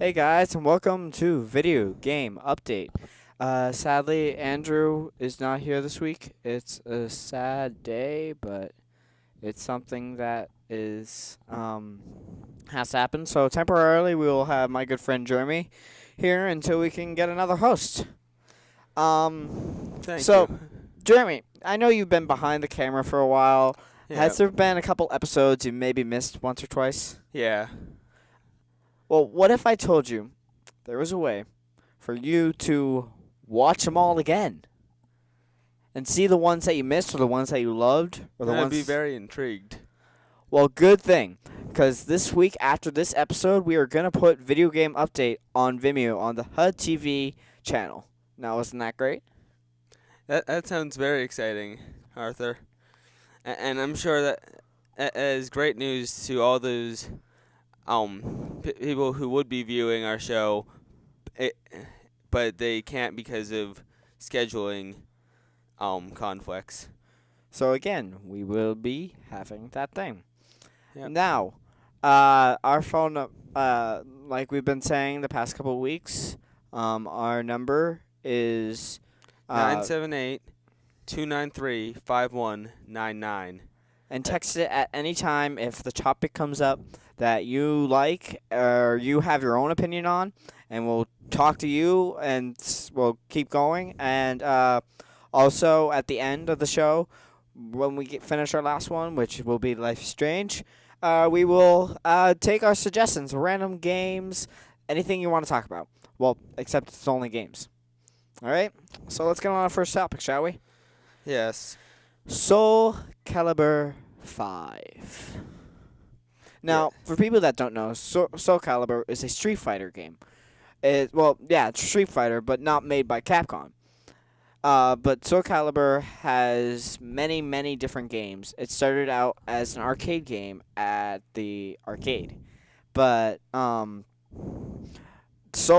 Hey guys, and welcome to Video Game Update. Sadly, Andrew is not here this week. It's a sad day, but it's something that is has happened. So temporarily, we will have my good friend Jeremy here until we can get another host. Thank So you. Jeremy, I know you've been behind the camera for a while. Yeah. Has there been a couple episodes you maybe missed once or twice? Yeah. Well, what if I told you there was a way for you to watch them all again and see the ones that you missed or the ones that you loved or the I'd ones. be very intrigued. Well, good thing, because this week after this episode, we are gonna put Video Game Update on Vimeo on the HUD TV channel. Now, isn't that great? That sounds very exciting, Arthur. And I'm sure that is great news to all those people who would be viewing our show, it, but they can't because of scheduling conflicts. So again, we will be having that thing. Yep. Now, our phone, like we've been saying the past couple of weeks, our number is 978 293 5199. and text it at any time if the topic comes up that you like or you have your own opinion on, and we'll talk to you and we'll keep going. And also at the end of the show, when we finish our last one, which will be Life is Strange, we will take our suggestions, random games, anything you want to talk about. Well, except it's only games. All right, so let's get on our first topic, shall we? Yes. Soul Calibur 5. Now, for people that don't know, Soul Calibur is a Street Fighter game. It's Street Fighter, but not made by Capcom. But Soul Calibur has many, many different games. It started out as an arcade game at the arcade, but Soul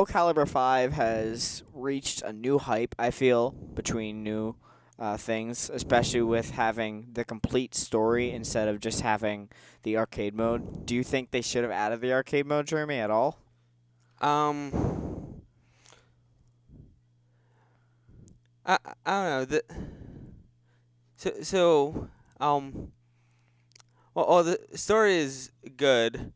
Calibur 5 has reached a new hype, I feel, between new things, especially with having the complete story instead of just having the arcade mode. Do you think they should have added the arcade mode, Jeremy, at all? Um, I don't know. So well, the story is good.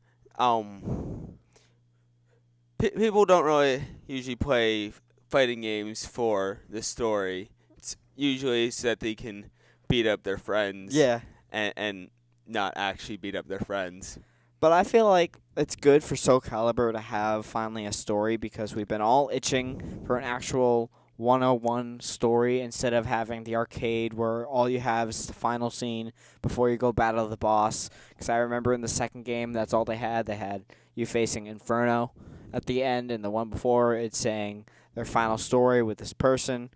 People don't really usually play fighting games for the story. It's usually so that they can beat up their friends Yeah. and not actually beat up their friends. But I feel like it's good for Soul Calibur to have finally a story because we've been all itching for an actual 101 story instead of having the arcade where all you have is the final scene before you go battle the boss. Because I remember in the second game, that's all they had. They had you facing Inferno at the end, and the one before, it's saying their final story with this person.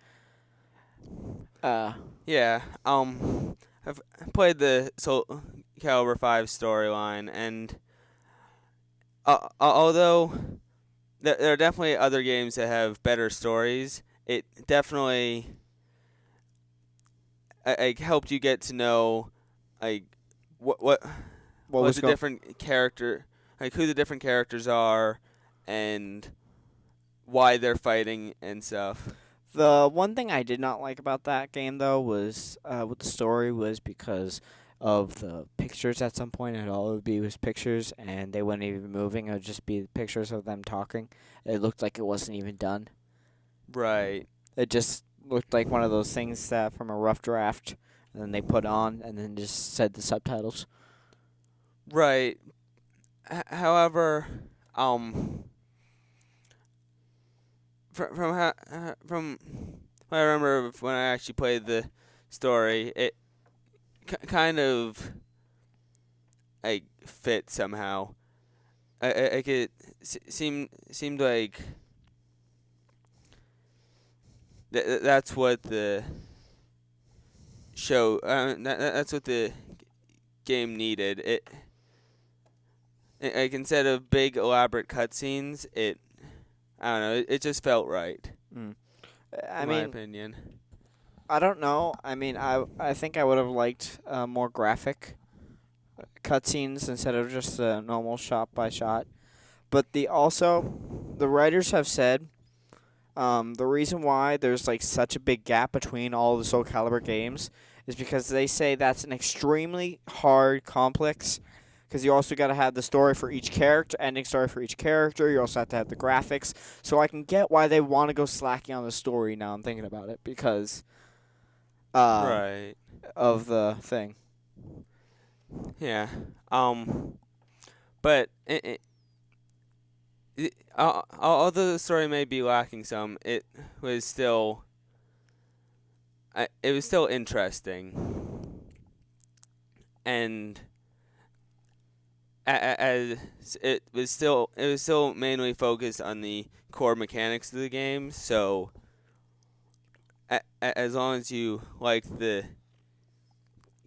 Yeah. I've played the Soul Calibur 5 storyline, and although there are definitely other games that have better stories, it definitely like helped you get to know like what What was the going? different character, like who the different characters are, and why they're fighting and stuff. The one thing I did not like about that game, though, was with the story was because of the pictures at some point. It all would be was pictures, and they wouldn't even be moving. It would just be pictures of them talking. It looked like it wasn't even done. Right. It just looked like one of those things that from a rough draft, and then they put on, and then just said the subtitles. Right. However, from what I remember when I actually played the story, it kind of like fit somehow. Like it seemed like that's what the show that's what the game needed. Like instead of big elaborate cutscenes, I don't know. It just felt right, Mm. I in my mean, opinion. I don't know. I mean, I think I would have liked more graphic cutscenes instead of just the normal shot by shot. But the also the writers have said the reason why there's like such a big gap between all the Soul Calibur games is because they say that's an extremely hard, complex. Because you also got to have the story for each character, ending story for each character. You also have to have the graphics. So I can get why they want to go slacking on the story. Now I'm thinking about it because Right. of the thing. Yeah. But although the story may be lacking some, it was still interesting, and as it was still mainly focused on the core mechanics of the game. So as long as you like the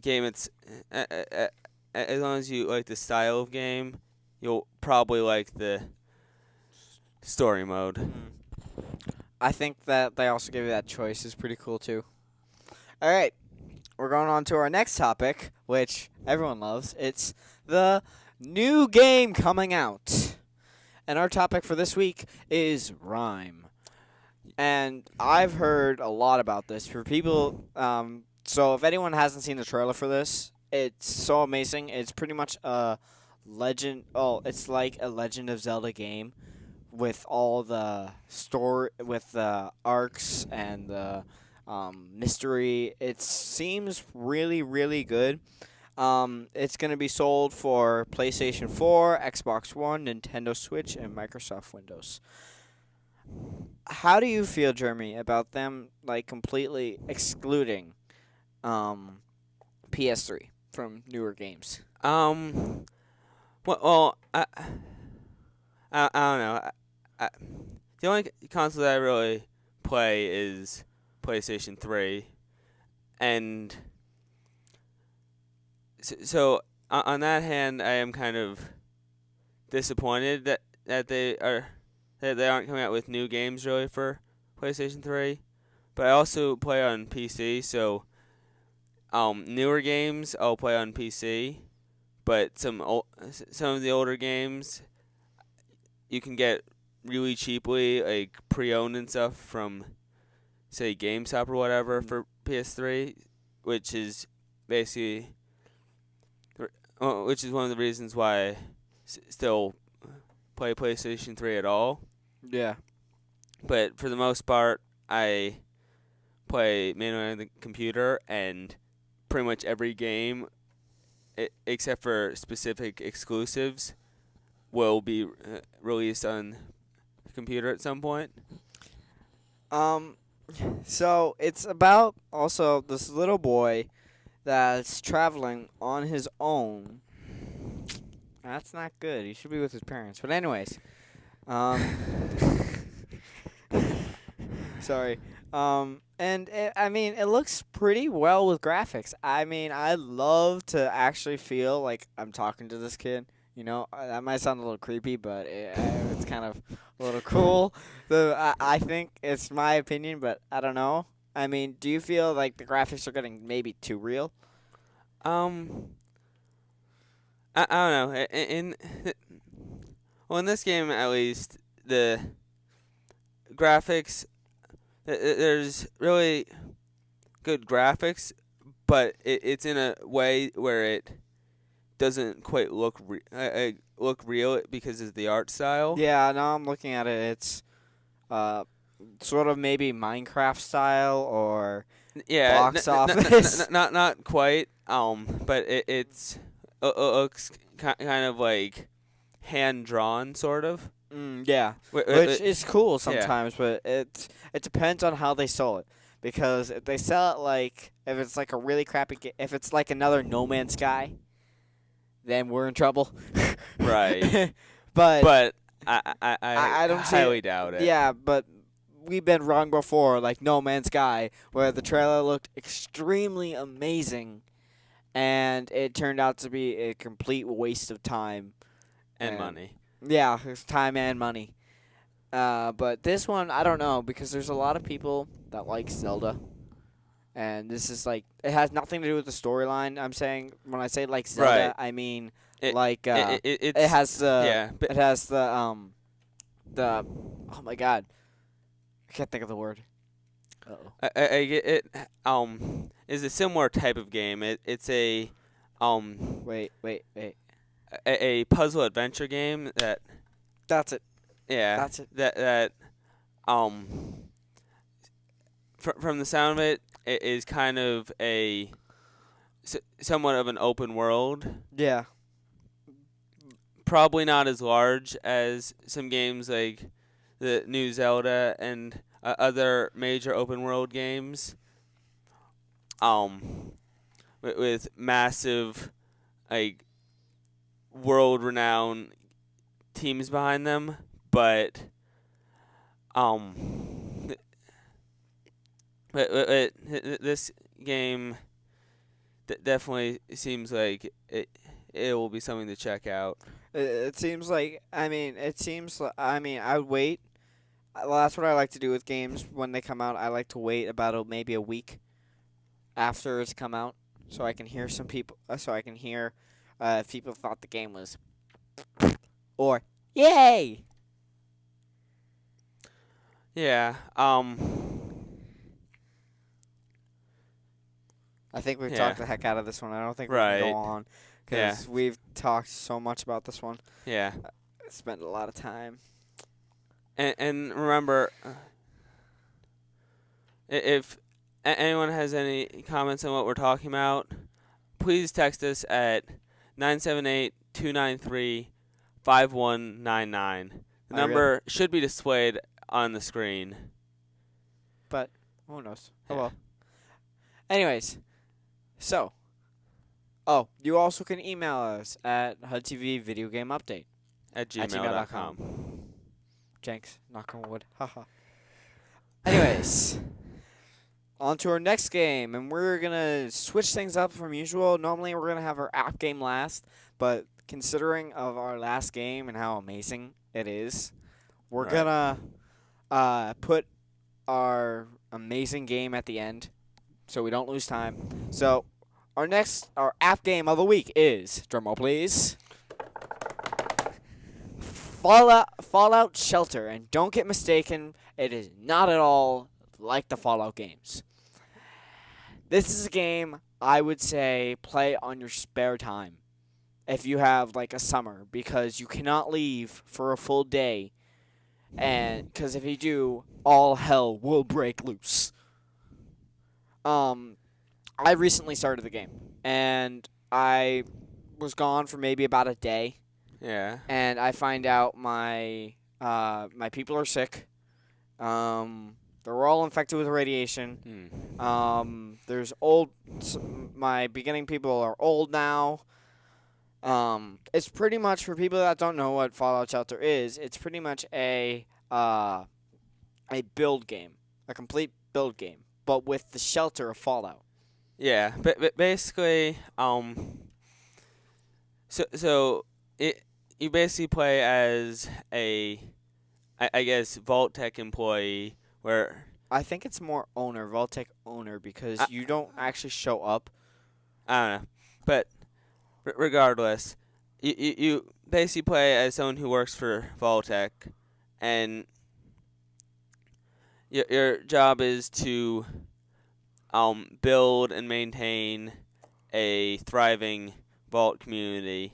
game, as long as you like the style of game, you'll probably like the story mode. I think that they also give you that choice is pretty cool too. All right, we're going on to our next topic, which everyone loves. It's the new game coming out. And our topic for this week is Rhyme. And I've heard a lot about this for people. So if anyone hasn't seen the trailer for this, it's so amazing. It's pretty much a legend. Oh, it's like a Legend of Zelda game with all the story, with the arcs and the mystery. It seems really, really good. It's going to be sold for PlayStation 4, Xbox One, Nintendo Switch, and Microsoft Windows. How do you feel, Jeremy, about them like completely excluding PS3 from newer games? Well, I don't know. The only console that I really play is PlayStation 3, and so on that hand, I am kind of disappointed that they aren't coming out with new games really for PlayStation 3. But I also play on PC, so newer games I'll play on PC, but some of the older games you can get really cheaply, like pre-owned and stuff from, say, GameStop or whatever for PS3, which is basically, which is one of the reasons why I still play PlayStation 3 at all. Yeah. But for the most part, I play mainly on the computer, and pretty much every game, except for specific exclusives, will be released on the computer at some point. So it's about also this little boy that's traveling on his own. That's not good. He should be with his parents. But anyways, sorry. And it looks pretty well with graphics. I mean, I love to actually feel like I'm talking to this kid. You know, that might sound a little creepy, but it's kind of a little cool. So I think it's my opinion, but I don't know. I mean, do you feel like the graphics are getting maybe too real? I don't know. In this game at least, the graphics, there's really good graphics, but it's in a way where it doesn't quite look real because of the art style. Yeah, now I'm looking at it. It's sort of maybe Minecraft style or box office. Not quite. But it looks kind of like hand drawn, sort of. Yeah, which is cool sometimes, but it depends on how they sell it. Because if they sell it like, if it's like a really crappy if it's like another No Man's Sky, then we're in trouble. Right. but I don't highly doubt it. Yeah, but we've been wrong before, like No Man's Sky, where the trailer looked extremely amazing, and it turned out to be a complete waste of time. And money. Yeah, it's time and money. But this one, I don't know, because there's a lot of people that like Zelda. And this is like, it has nothing to do with the storyline. I'm saying, when I say like Zelda, Right. I mean, It it has the, yeah, it has the, the oh my god, I can't think of the word. Uh-oh. I get it. Is a similar type of game. It's Wait. a puzzle adventure game that That's it. yeah That's it. that from the sound of it, it is kind of somewhat of an open world. Yeah. Probably not as large as some games like the new Zelda and other major open world games. With massive, like, world renowned teams behind them, but this game definitely seems like it will be something to check out. It seems like I would wait. Well, that's what I like to do with games when they come out. I like to wait about maybe a week after it's come out, so I can hear some people. So I can hear if people thought the game was or yay. Yeah. I think we've Yeah. talked the heck out of this one. I don't think we Right. can go on because we've talked so much about this one. Yeah. Spent a lot of time. And remember, if anyone has any comments on what we're talking about, please text us at 978-293-5199. The number should be displayed on the screen. But who knows? Yeah. Oh well. Anyways, so you also can email us at HUD Video Game Update At gmail.com. gmail.com. Jenks, knock on wood. Haha. Anyways, on to our next game, and we're gonna switch things up from usual. Normally, we're gonna have our app game last, but considering of our last game and how amazing it is, we're Right. gonna put our amazing game at the end, so we don't lose time. So, our app game of the week is, drumroll please, Fallout Shelter, and don't get mistaken, it is not at all like the Fallout games. This is a game I would say play on your spare time if you have like a summer, because you cannot leave for a full day, and because if you do, all hell will break loose. I recently started the game, and I was gone for maybe about a day. Yeah. And I find out my people are sick. They're all infected with radiation. There's my beginning people are old now. It's pretty much, for people that don't know what Fallout Shelter is, it's pretty much a build game, a complete build game, but with the shelter of Fallout. Yeah. But basically, so you basically play as I guess, Vault-Tec employee, where I think it's more Vault-Tec owner, because you don't actually show up. I don't know, but regardless, you basically play as someone who works for Vault-Tec, and your job is to build and maintain a thriving vault community.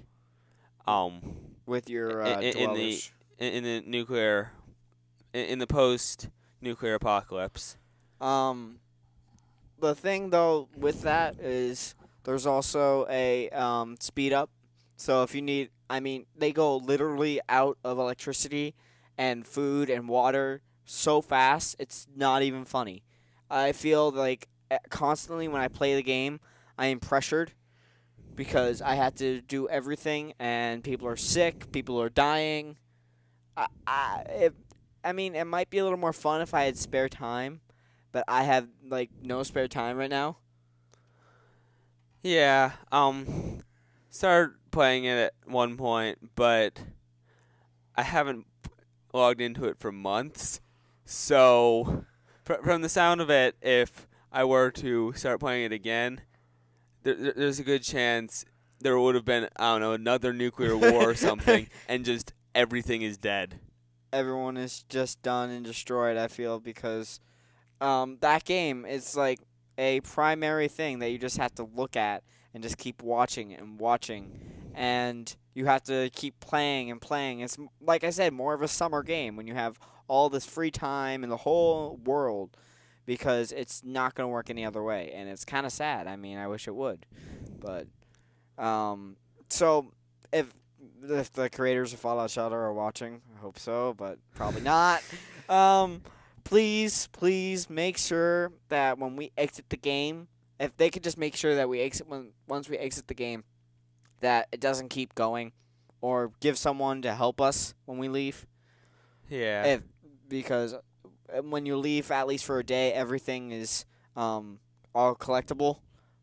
With your in dwellers. in the post nuclear apocalypse. The thing though with that is there's also a speed up. So if you need, they go literally out of electricity and food and water so fast, it's not even funny. I feel like constantly when I play the game, I am pressured because I have to do everything, and people are sick, people are dying. It might be a little more fun if I had spare time, but I have like no spare time right now. Yeah, started playing it at one point, but I haven't logged into it for months. So, from the sound of it, if I were to start playing it again, there's a good chance there would have been, I don't know, another nuclear war or something, and just everything is dead. everyone is just done and destroyed, I feel, because that game is like a primary thing that you just have to look at and just keep watching and watching. And you have to keep playing and playing. It's, like I said, more of a summer game when you have all this free time in the whole world, because it's not going to work any other way. And it's kind of sad. I mean, I wish it would. But, so if the creators of Fallout Shelter are watching, I hope so, but probably not. Please make sure that when we exit the game, if they could just make sure that we exit once we exit the game, that it doesn't keep going, or give someone to help us when we leave. Yeah. Because when you leave, at least for a day, everything is all collectible,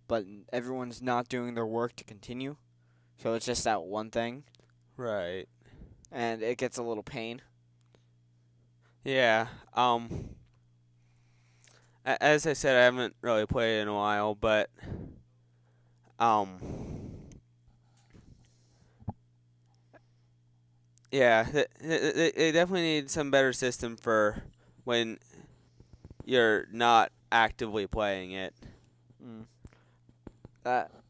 but everyone's not doing their work to continue. So it's just that one thing. Right. And it gets a little pain. Yeah. As I said, I haven't really played in a while, but yeah, they definitely need some better system for when you're not actively playing it. Mm.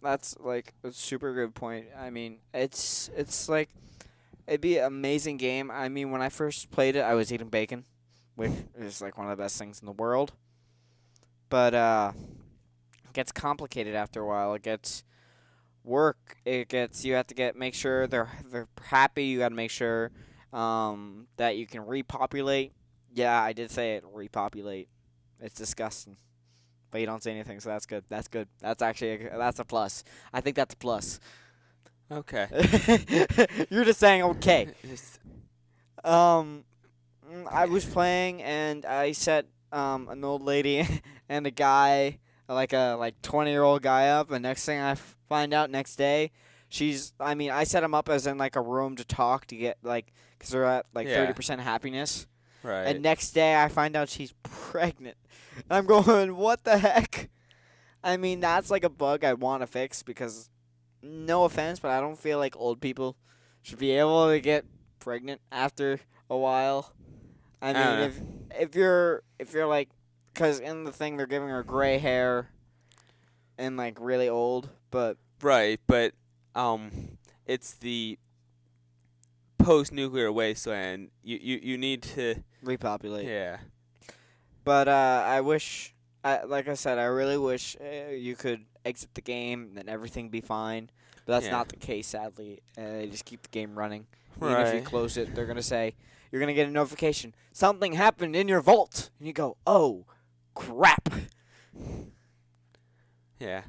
That's like a super good point. I mean, it's like it'd be an amazing game. I mean, when I first played it, I was eating bacon, which is like one of the best things in the world. But it gets complicated after a while. It gets work. You have to make sure they're happy. You got to make sure that you can repopulate. Yeah, I did say it, repopulate. It's disgusting. But you don't say anything, so that's good. That's good. That's actually that's a plus. I think that's a plus. Okay. You're just saying okay. I was playing and I set an old lady and a guy, like a 20-year-old guy up, and next thing I find out next day, I set them up as in like a room to talk to get cuz they're at 30% happiness. Right. And next day I find out she's pregnant. And I'm going, "What the heck?" I mean, that's like a bug I want to fix, because no offense, but I don't feel like old people should be able to get pregnant after a while. I mean, if you're like, because in the thing they're giving her gray hair and like really old, but right, but it's the post-nuclear wasteland. You need to repopulate. Yeah. But I wish, like I said, I really wish you could exit the game and then everything be fine. But that's not the case, sadly. They just keep the game running. Even if you close it, they're going to say, you're going to get a notification, something happened in your vault. And you go, oh, crap. Yeah.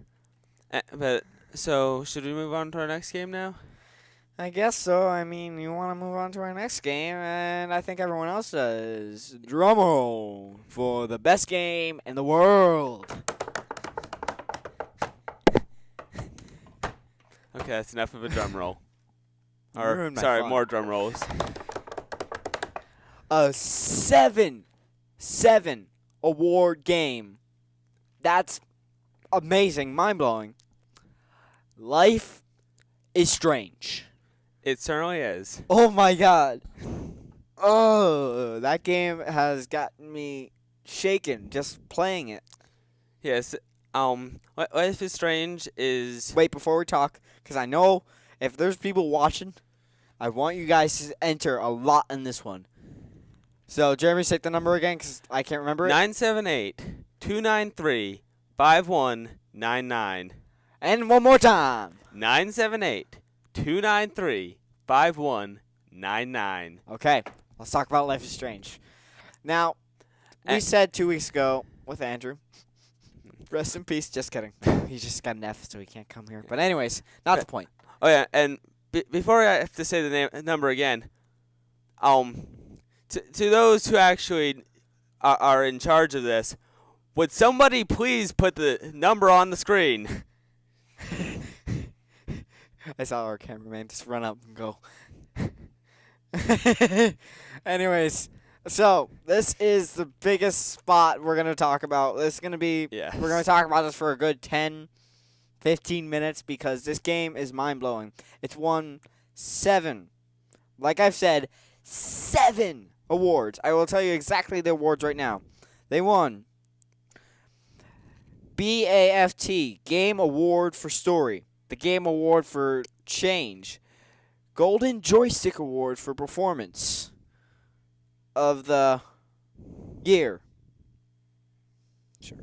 But, so, should we move on to our next game now? I guess so. I mean, you want to move on to our next game, and I think everyone else does. Drum roll for the best game in the world. Okay, that's enough of a drum roll. Ruined my Sorry, fun. more drum rolls. A seven award game. That's amazing, mind-blowing. Life is Strange. It certainly is. Oh my god. Oh, that game has gotten me shaken just playing it. Yes. Life is Strange is... Wait, before we talk, because I know if there's people watching, I want you guys to enter a lot in this one. So, Jeremy, say the number again, because I can't remember it. 978-293-5199. And one more time. 978-293-5199. Okay, let's talk about Life is Strange. Now, we said 2 weeks ago with Andrew, rest in peace, just kidding. He just got an F, so he can't come here. But anyways, not the point. Oh, yeah, and before I have to say the number again, to those who actually are in charge of this, would somebody please put the number on the screen? I saw our cameraman just run up and go. Anyways, so this is the biggest spot we're going to talk about. This is going to be, Yes. We're going to talk about this for a good 10, 15 minutes because this game is mind-blowing. It's won 7, like I've said, 7 awards. I will tell you exactly the awards right now. They won BAFT Game Award for Story, the Game Award for Change, Golden Joystick Award for Performance of the Year. Sure.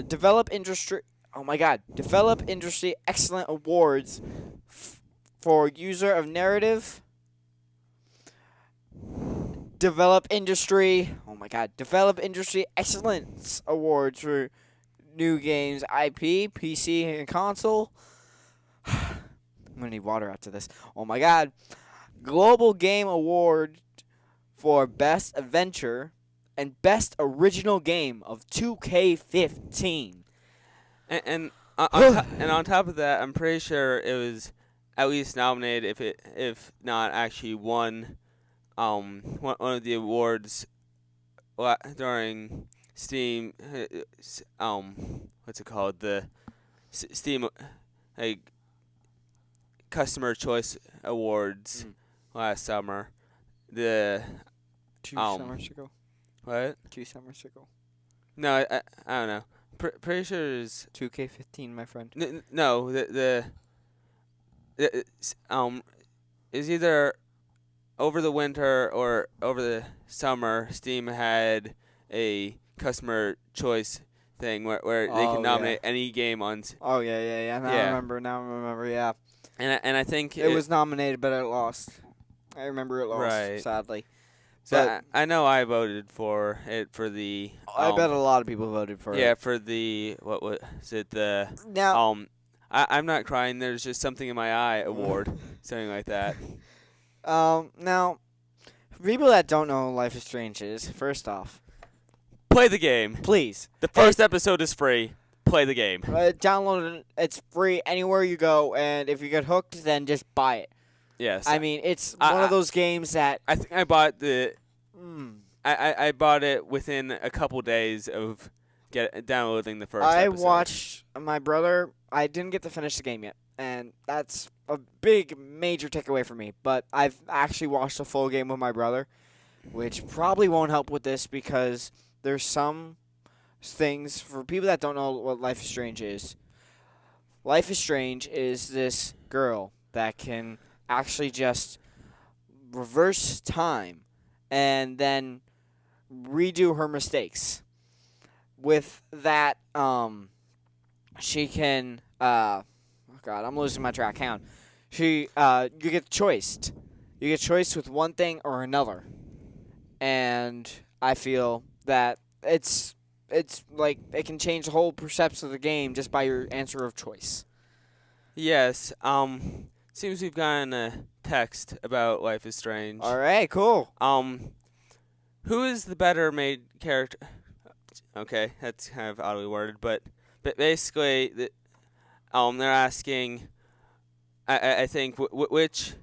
Develop Industry. Oh my God! Develop Industry Excellent Awards for User of Narrative. Develop Industry. Oh my God! Develop Industry Excellence Awards for new games, IP, PC, and console. I'm gonna need water after this. Oh my God! Global Game Award for Best Adventure and Best Original Game of 2K15. And on top of that, I'm pretty sure it was at least nominated, if not actually won, one of the awards during Steam, what's it called, the Steam like Customer Choice Awards last summer. The 2 summers ago. what? 2 summers ago. No, I don't know. Pretty sure it's 2K15, my friend. no, the is either over the winter or over the summer. Steam had a customer choice thing where they can nominate any game on. Oh yeah. Now I remember. Yeah. And I think It was nominated, but it lost. I remember it lost. Right. Sadly. So I know I voted for it for the. I bet a lot of people voted for it. Yeah, for the what was it the Now. I'm not crying. There's just something in my eye award, something like that. Now, for people that don't know what Life is Strange is, first off, Play the game. please. The first episode is free. Play the game. Download it. It's free anywhere you go, and if you get hooked, then just buy it. Yes. I mean, it's one of those games that I think I bought I bought it within a couple days of downloading the first episode. watched my brother. I didn't get to finish the game yet, and that's a big, major takeaway for me. But I've actually watched a full game with my brother, which probably won't help with this because there's some things for people that don't know what Life is Strange is. Life is Strange is this girl that can actually just reverse time and then redo her mistakes. With that, she can. Oh God, I'm losing my track. Hang on. You get choiced. You get choiced with one thing or another, and I feel that it's like it can change the whole perception of the game just by your answer of choice. Yes. Seems we've gotten a text about Life is Strange. All right, cool. Who is the better made character? Okay, that's kind of oddly worded, but basically, they're asking. I think which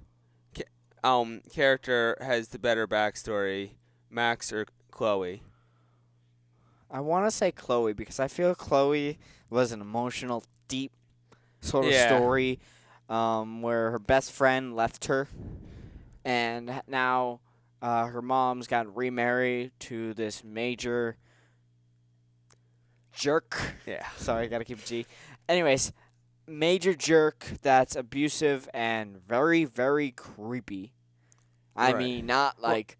character has the better backstory, Max or Chloe? I want to say Chloe because I feel Chloe was an emotional, deep sort of story. Where her best friend left her, and now her mom's got remarried to this major jerk. Yeah. Sorry, I gotta keep it G. Anyways, major jerk that's abusive and very, very creepy. I mean, not like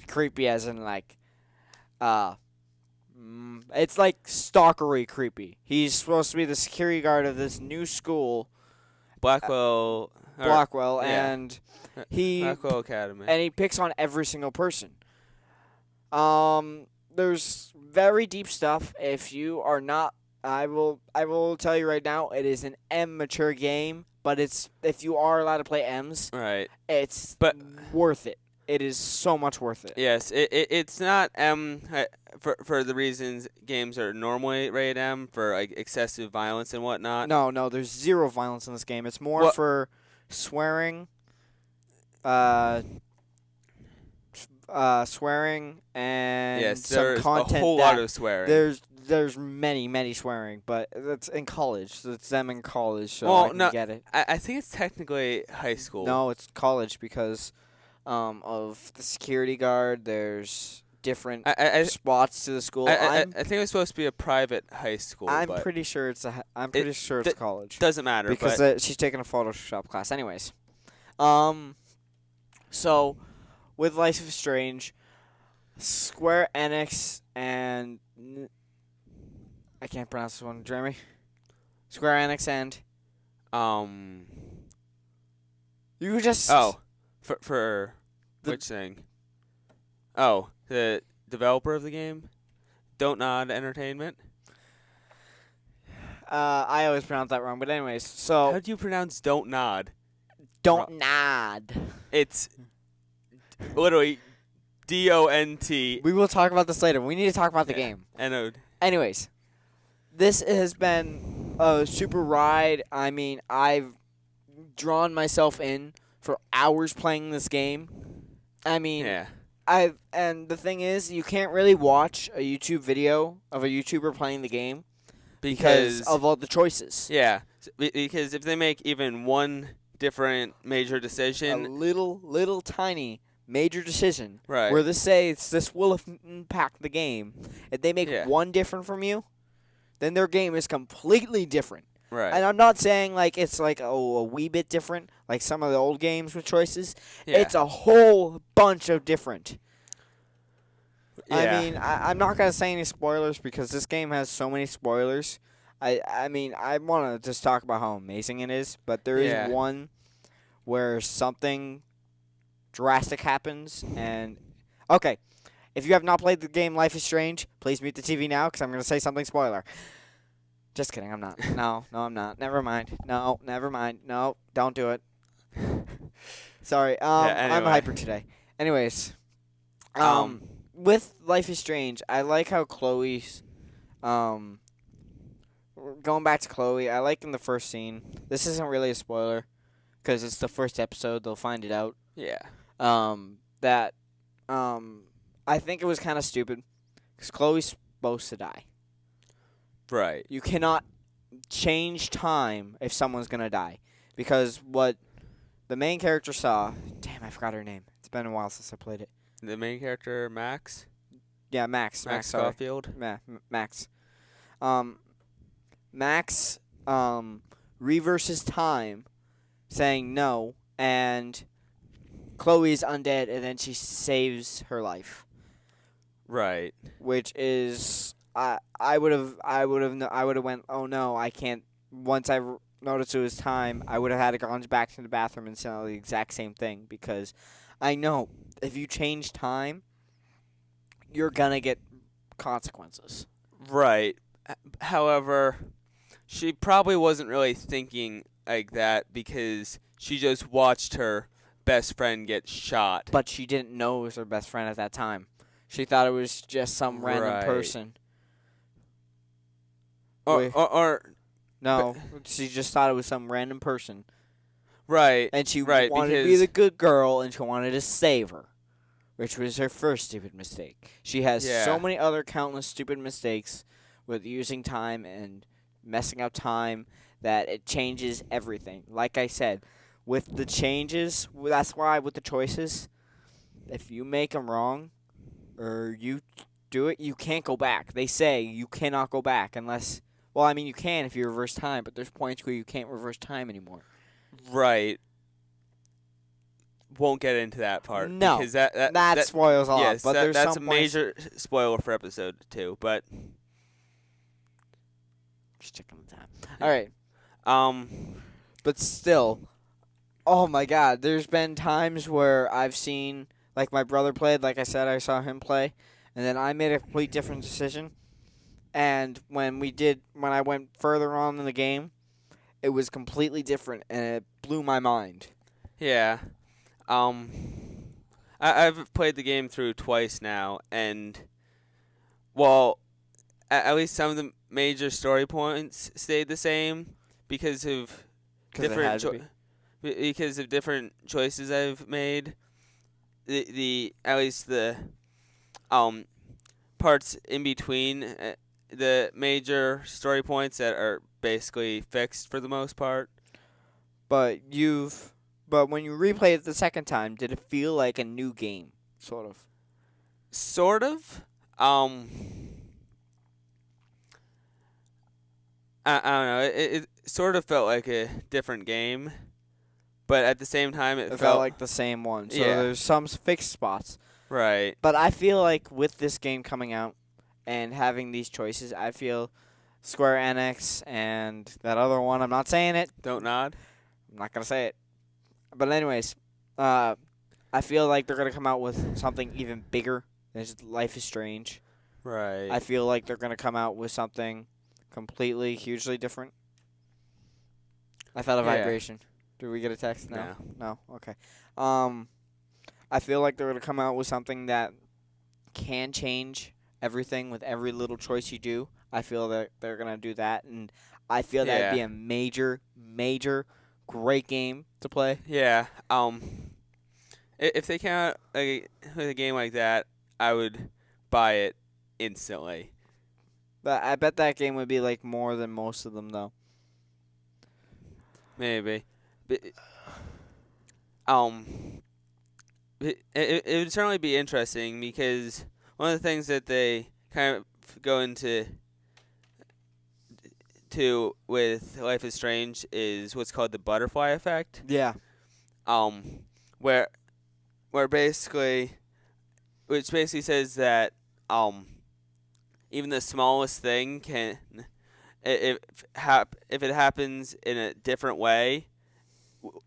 creepy as in like, it's like stalkery creepy. He's supposed to be the security guard of this new school. Blackwell, and Blackwell Academy, and he picks on every single person. There's very deep stuff. If you are not, I will tell you right now, it is an M-mature game. But if you are allowed to play M's, right? It's worth it. It is so much worth it. Yes, it's not M for the reasons games are normally rated M for like excessive violence and whatnot. No, there's zero violence in this game. It's more for swearing, swearing and some content. A whole lot of swearing. There's many swearing, but that's in college. It's them in college, so I can get it. I think it's technically high school. No, it's college because of the security guard. There's different I spots to the school. I think it was supposed to be a private high school, I'm but pretty sure I'm pretty sure it's d- college doesn't matter. because but she's taking a Photoshop class. Anyways, so with Life is Strange, Square Enix and I can't pronounce this one. Jeremy. Square Enix and you just for The- which thing? Oh, the developer of the game, Don't Nod Entertainment. I always pronounce that wrong, but anyways, How so do you pronounce Don't Nod? don't nod. It's literally DONT. We will talk about this later. We need to talk about the Yeah. game. NO. Anyways, this has been a super ride. I mean, I've drawn myself in for hours playing this game. I mean, Yeah. and the thing is, you can't really watch a YouTube video of a YouTuber playing the game because of all the choices. Yeah, because if they make even one different major A decision, little tiny major decision right? where this will impact the game. If they make Yeah. one different from you, then their game is completely different. Right. And I'm not saying like it's like a wee bit different, like some of the old games with choices. Yeah. It's a whole bunch of different. Yeah. I mean, I'm not gonna say any spoilers because this game has so many spoilers. I mean, I want to just talk about how amazing it is, but there is Yeah. one where something drastic happens, and okay, if you have not played the game Life is Strange, please mute the TV now because I'm gonna say something spoiler. Just kidding, I'm not. No, I'm not. Never mind. No, never mind. No, don't do it. Sorry. I'm anyway. hyper today. Anyways, Um, with Life is Strange, I like how Chloe's going back to Chloe, I like in the first scene. This isn't really a spoiler because it's the first episode. They'll find it out. Yeah. That I think it was kind of stupid because Chloe's supposed to die. Right. You cannot change time if someone's gonna die because what the main character saw. Damn, I forgot her name. It's been a while since I played it. The main character, Max. Yeah, Max. Max Sorry. Caulfield. Max. Max reverses time, saying no, and Chloe's undead, and then she saves her life, Right. which is I would have went, oh no, I can't. Once I noticed it was time, I would have had to gone back to the bathroom and said the exact same thing because I know if you change time, you're gonna get consequences. Right. However, she probably wasn't really thinking like that because she just watched her best friend get shot. But she didn't know it was her best friend at that time. She thought it was just some random Right. person. Or No, she just thought it was some random person. right. And she Right, wanted to be because- the good girl, and she wanted to save her, which was her first stupid mistake. She has Yeah. so many other countless stupid mistakes with using time and messing up time that it changes everything. Like I said, with the changes, that's why with the choices, if you make them wrong or you do it, you can't go back. They say you cannot go back unless, well, I mean, you can if you reverse time, but there's points where you can't reverse time anymore. Right. Won't get into that part. No, because That spoils a lot, yes, but there's that's some a points- major spoiler for episode 2. But Just checking the time. All right. um, But still, oh my God, there's been times where I've seen, like my brother played, like I said, I saw him play, and then I made a complete different decision. And when I went further on in the game, it was completely different, and it blew my mind. yeah. I've played the game through twice now, and well, at least some of the major story points stayed the same because of Because it had to be. because of different choices I've made. The at least the parts in between the major story points that are basically fixed for the most part. But you've But when you replay it the second time, did it feel like a new game, sort of? Sort of. I don't know. It sort of felt like a different game, but at the same time, it It felt felt like the same one. So Yeah. there's some fixed spots. right. But I feel like with this game coming out and having these choices, I feel Square Enix and that other one, I'm not saying it. Don't nod. I'm not going to say it. But anyways, I feel like they're going to come out with something even bigger than just Life is Strange. Right. I feel like they're going to come out with something completely, hugely different. I felt a Yeah. vibration. Did we get a text? No. No? Okay. I feel like they're going to come out with something that can change everything with every little choice you do. I feel that they're going to do that, and I feel that would be Yeah. a major, major, great game to play. Yeah. If they came out like with a game like that, I would buy it instantly. But I bet that game would be like more than most of them, though. Maybe. But, it would certainly be interesting because one of the things that they kind of go into with Life is Strange is what's called the butterfly effect. Yeah. Where basically, which basically says that even the smallest thing can, if it happens in a different way,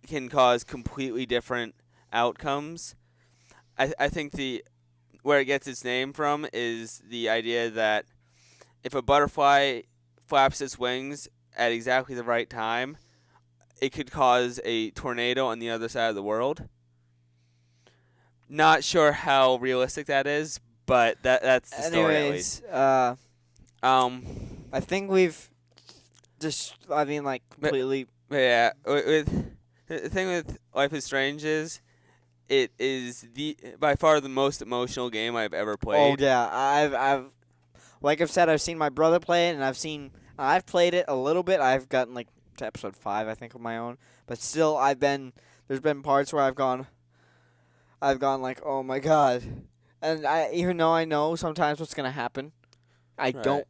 can cause completely different outcomes. I think where it gets its name from is the idea that if a butterfly flaps its wings at exactly the right time, it could cause a tornado on the other side of the world. Not sure how realistic that is, but that's the story at least. Anyways, I I think we've just, completely. But yeah, with the thing with Life is Strange is it is by far the most emotional game I've ever Oh played. yeah, like I've said, I've seen my brother play it, and I've played it a little bit. I've gotten like to episode 5, I think, of my own, but still, there's been parts where I've gone like, oh my god, and even though I know sometimes what's gonna happen, I Right. don't.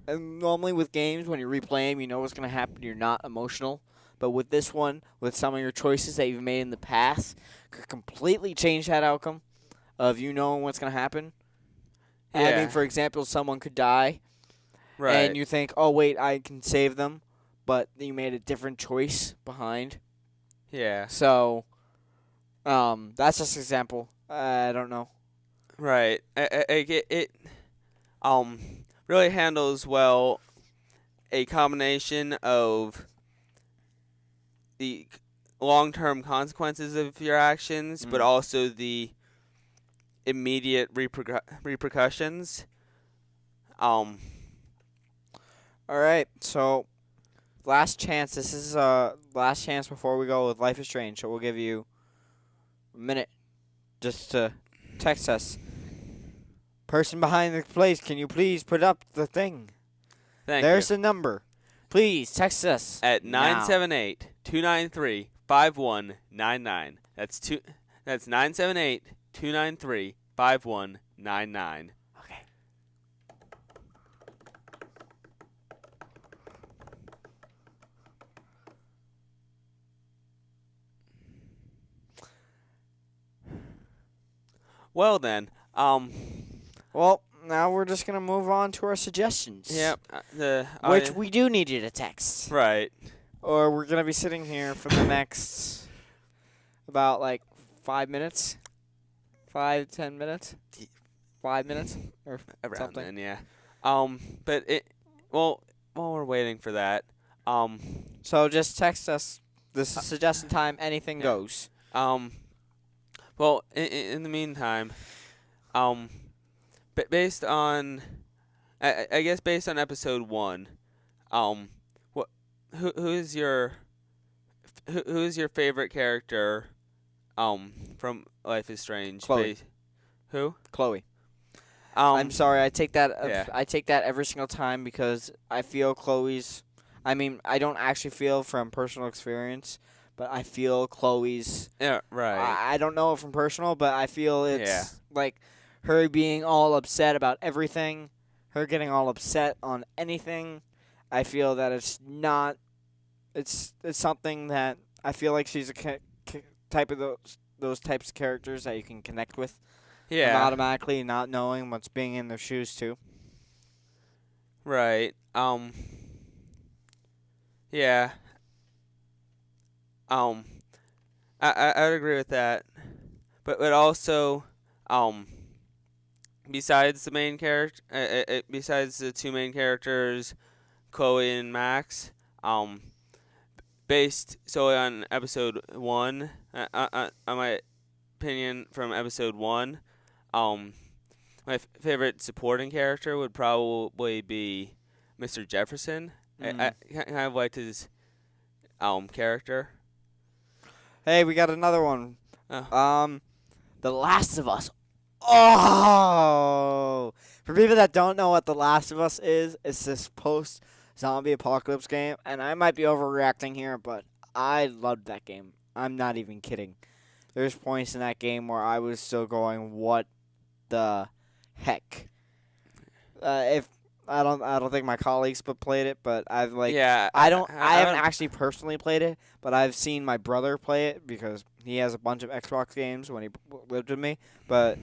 And normally with games, when you replay them, you know what's gonna happen. You're not emotional. But with this one, with some of your choices that you've made in the past, could completely change that outcome of you knowing what's going to happen. I Yeah. mean, for example, someone could die, Right. and you think, oh, wait, I can save them, but you made a different choice behind. Yeah. So, that's just an example. I don't know. Right. I get it. Really handles well a combination of the long-term consequences of your actions, but Mm. also the immediate repercussions. All right, so last chance. This is last chance before we go with Life is Strange. So we'll give you a minute just to text us. Person behind the place, can you please put up the thing? Thank There's you. the number. Please text us At now. 978-293-5199. That's 978-293-5199. Okay. Well then, Well, now we're just gonna move on to our suggestions. yep, Which we do need you to text, right. or we're gonna be sitting here for the next about like 5 minutes, 10 minutes, 5 minutes, or Around something. then, yeah. But while we're waiting for that, So just text us. This is suggestion time. Anything yeah. goes. well, in the meantime, based on, I guess based on episode 1, who is your favorite character, from Life is Strange? Chloe. Who? Chloe. I'm sorry. I take that. Yeah. I take that every single time because I feel Chloe's. I mean, I don't actually feel from personal experience, but I feel Chloe's. Yeah, right. I don't know it from personal, but I feel it's Yeah. like her being all upset about everything, her getting all upset on anything. I feel that it's not. It's something that I feel like she's a type of those types of characters that you can connect with. And Yeah. automatically not knowing what's being in their shoes too. Right. Yeah. Um. I would agree with that, but also, um, besides the main character, besides the two main characters, Chloe and Max, based solely on episode 1, on my opinion from episode 1, my favorite supporting character would probably be Mr. Jefferson. I kind of liked his character. Hey, we got another one. Oh. The Last of Us. Oh, for people that don't know what The Last of Us is, it's this post-zombie apocalypse game, and I might be overreacting here, but I loved that game. I'm not even kidding. There's points in that game where I was still going, "What the heck?" If I don't think my colleagues played it, but I've Yeah. I haven't actually personally played it, but I've seen my brother play it because he has a bunch of Xbox games when he lived with me. But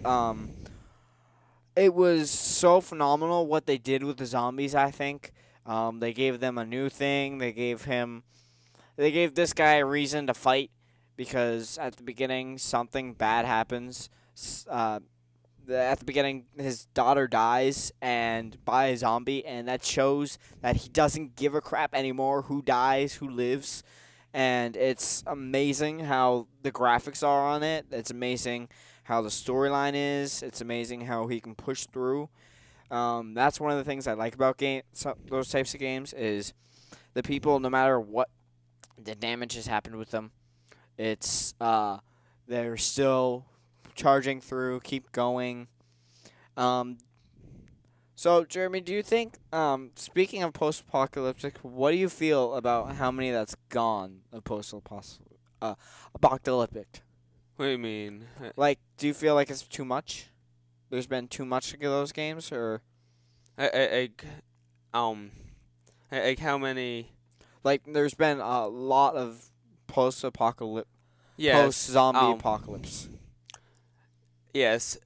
it was so phenomenal what they did with the zombies. I think they gave them a new thing. They gave this guy a reason to fight because at the beginning something bad happens. At the beginning, his daughter dies and by a zombie, and that shows that he doesn't give a crap anymore who dies, who lives, and it's amazing how the graphics are on it. It's amazing how the storyline is. It's amazing how he can push through. That's one of the things I like about those types of games is the people, no matter what the damage has happened with them, it's they're still charging through, keep going. So, Jeremy, do you think, speaking of post-apocalyptic, what do you feel about how many that's gone of apocalyptic? What do you mean? Like, do you feel like it's too much? There's been too much of those games, or Like how many? like there's been a lot of post-apocalypse, Yes. post-zombie apocalypse. Yes,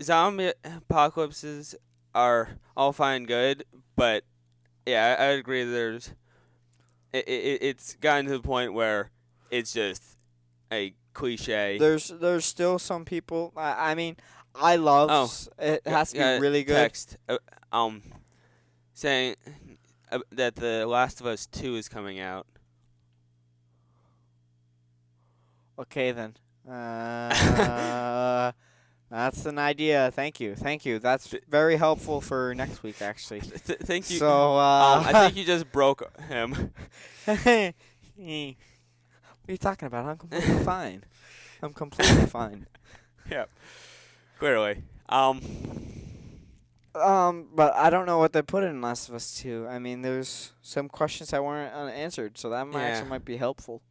zombie apocalypses are all fine and good, but yeah, I agree. It's gotten to the point where it's just a cliche. There's still some people. I mean, I love. It has to be really good. Text, saying that The Last of Us 2 is coming out. Okay then. That's an idea. Thank you. That's very helpful for next week, actually. Thank you. So, I think you just broke him. what are you talking about? I'm completely fine. I'm completely fine. Yeah, clearly. But I don't know what they put in Last of Us 2. I mean, there's some questions that weren't unanswered, so that actually might be helpful.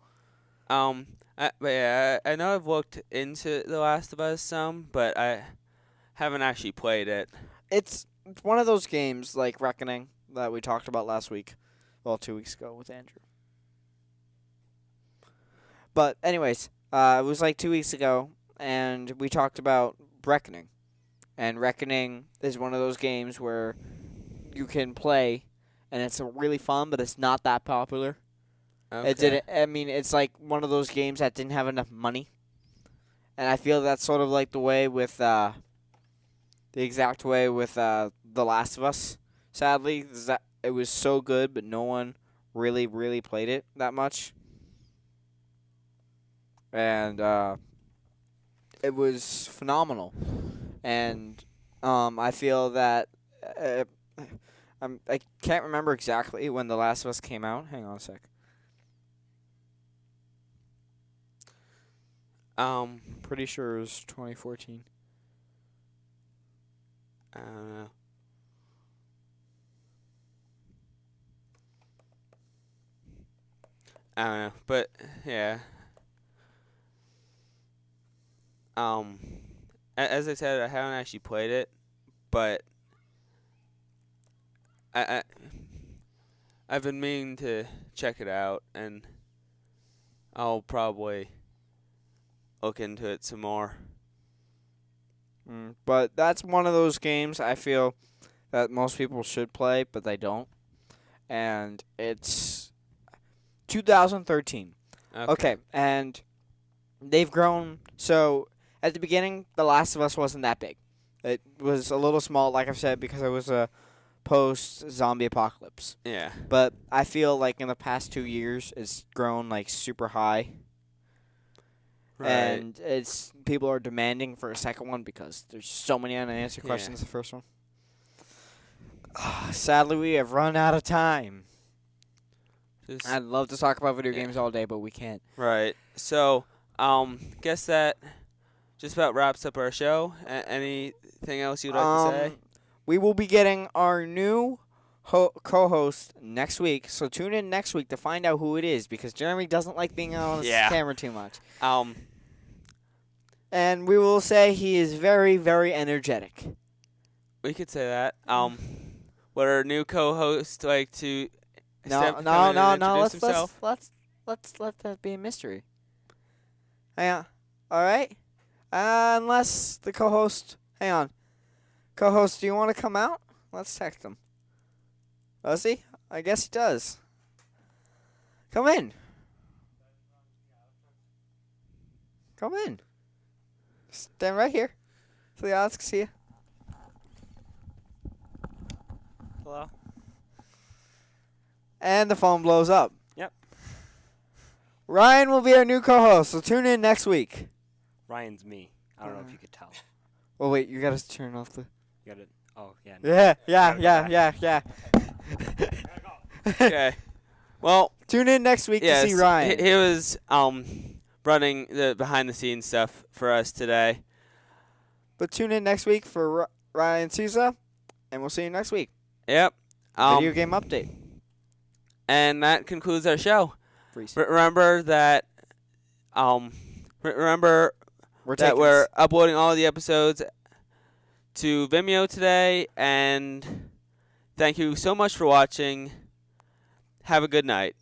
But yeah, I know I've looked into The Last of Us some, but I haven't actually played it. It's one of those games like Reckoning that we talked about last week. Well, 2 weeks ago with Andrew. But anyways, it was like 2 weeks ago, and we talked about Reckoning. And Reckoning is one of those games where you can play, and it's really fun, but it's not that popular. Okay. It didn't. I mean, it's like one of those games that didn't have enough money, and I feel that's sort of like the way with the exact way with The Last of Us. Sadly, is that it was so good, but no one really played it that much, and it was phenomenal. And I feel that I can't remember exactly when The Last of Us came out. Hang on a sec. Pretty sure it was 2014. I don't know. I don't know, but yeah, Um, as I said, I haven't actually played it, but I I've been meaning to check it out, and I'll probably look into it some more. But that's one of those games I feel that most people should play, but they don't. And it's 2013. Okay, and they've grown. So at the beginning, The Last of Us wasn't that big. It was a little small, like I've said, because it was a post-zombie apocalypse. Yeah. But I feel like in the past 2 years, it's grown like super high. Right. And it's people are demanding for a second one because there's so many unanswered Yeah. questions in the first one. Sadly, we have run out of time. Just, I'd love to talk about video Yeah. games all day, but we can't. right. So, guess that just about wraps up our show. Anything else you'd like to say? We will be getting our new co-host next week, so tune in next week to find out who it is, because Jeremy doesn't like being on the Yeah. camera too much. And we will say he is very, very energetic. we could say that. Would our new co-host like to No, come in and introduce himself? Let's let that be a mystery. Hang on. All right. Unless the co-host, hang on. Co-host, do you want to come out? Let's text him. Does he? I guess he does. Come in. Come in. Stand right here so the audience can see you. Hello? And the phone blows up. Yep. Ryan will be our new co-host, so tune in next week. Ryan's me. I don't know if you could tell. Well, wait, you gotta turn off the... You got it. Oh, yeah. Yeah. Okay. Well, Tune in next week yes, to see Ryan. he was running the behind the scenes stuff for us today. But tune in next week for Ryan Souza, and we'll see you next week. Yep. Video game update. And that concludes our show. Freeze. Remember that remember We're that taking we're uploading all the episodes to Vimeo today, and thank you so much for watching. Have a good night.